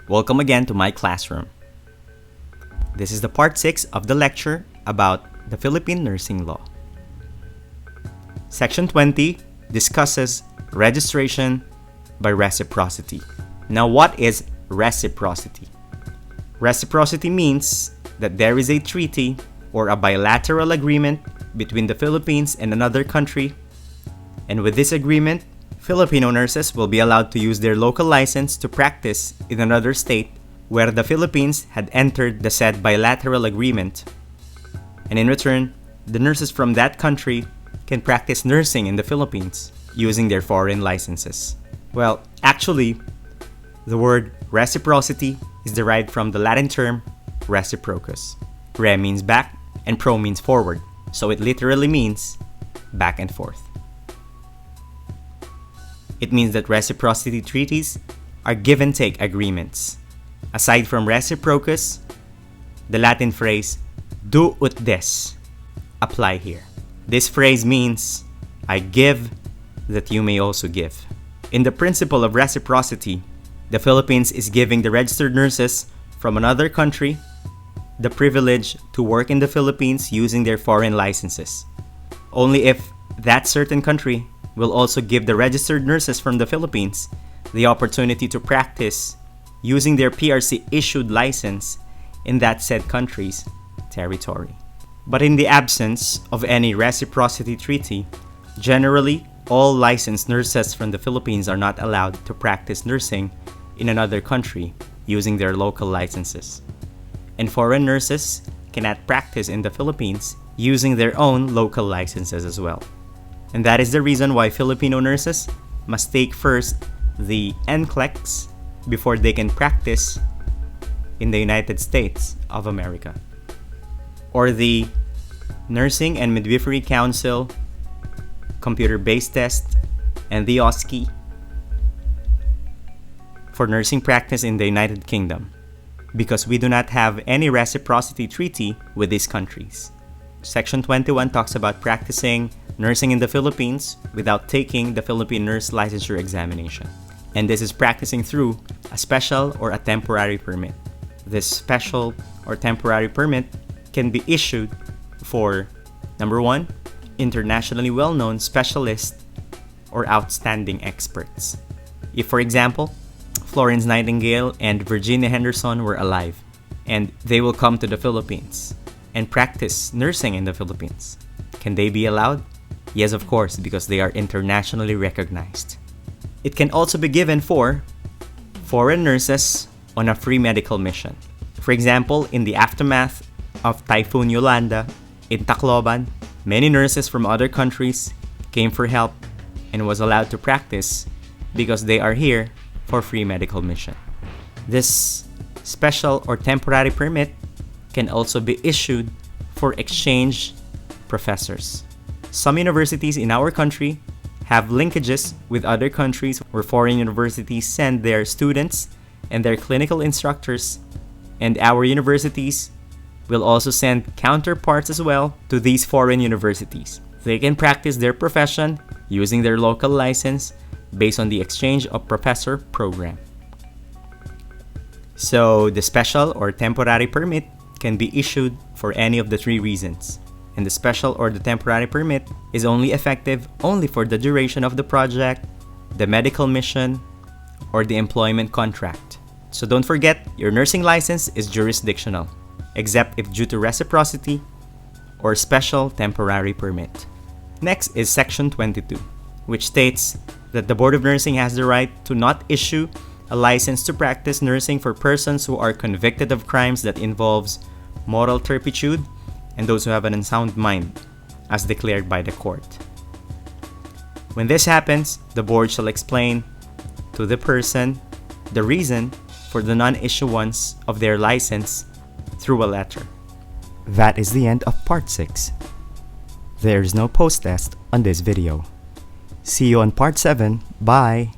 Welcome again to my classroom. This is the part 6 of the lecture about the Philippine Nursing Law. Section 20 discusses registration by reciprocity. Now, what is reciprocity? Reciprocity means that there is a treaty or a bilateral agreement between the Philippines and another country, and with this agreement, Filipino nurses will be allowed to use their local license to practice in another state where the Philippines had entered the said bilateral agreement. And in return, the nurses from that country can practice nursing in the Philippines using their foreign licenses. Well, actually, the word reciprocity is derived from the Latin term reciprocus. Re means back and pro means forward, so it literally means back and forth. It means that reciprocity treaties are give-and-take agreements. Aside from reciprocus, the Latin phrase do ut des apply here. This phrase means, I give that you may also give. In the principle of reciprocity, the Philippines is giving the registered nurses from another country the privilege to work in the Philippines using their foreign licenses. Only if that certain country will also give the registered nurses from the Philippines the opportunity to practice using their PRC-issued license in that said country's territory. But in the absence of any reciprocity treaty, generally, all licensed nurses from the Philippines are not allowed to practice nursing in another country using their local licenses. And foreign nurses cannot practice in the Philippines using their own local licenses as well. And that is the reason why Filipino nurses must take first the NCLEX before they can practice in the United States of America, or the Nursing and Midwifery Council computer-based test, and the OSCE for nursing practice in the United Kingdom, because we do not have any reciprocity treaty with these countries. Section 21 talks about practicing nursing in the Philippines without taking the Philippine Nurse Licensure Examination. And this is practicing through a special or a temporary permit. This special or temporary permit can be issued for, number 1, internationally well-known specialists or outstanding experts. If, for example, Florence Nightingale and Virginia Henderson were alive, and they will come to the Philippines and practice nursing in the Philippines, can they be allowed? Yes, of course, because they are internationally recognized. It can also be given for foreign nurses on a free medical mission. For example, in the aftermath of Typhoon Yolanda in Tacloban, many nurses from other countries came for help and was allowed to practice because they are here for free medical mission. This special or temporary permit can also be issued for exchange professors. Some universities in our country have linkages with other countries where foreign universities send their students and their clinical instructors, and our universities will also send counterparts as well to these foreign universities. They can practice their profession using their local license based on the exchange of professor program. So the special or temporary permit can be issued for any of the 3 reasons. And the special or the temporary permit is only effective only for the duration of the project, the medical mission, or the employment contract. So don't forget, your nursing license is jurisdictional, except if due to reciprocity or special temporary permit. Next is Section 22, which states that the Board of Nursing has the right to not issue a license to practice nursing for persons who are convicted of crimes that involves moral turpitude and those who have an unsound mind, as declared by the court. When this happens, the board shall explain to the person the reason for the non-issuance of their license through a letter. That is the end of part 6. There is no post-test on this video. See you on part 7. Bye!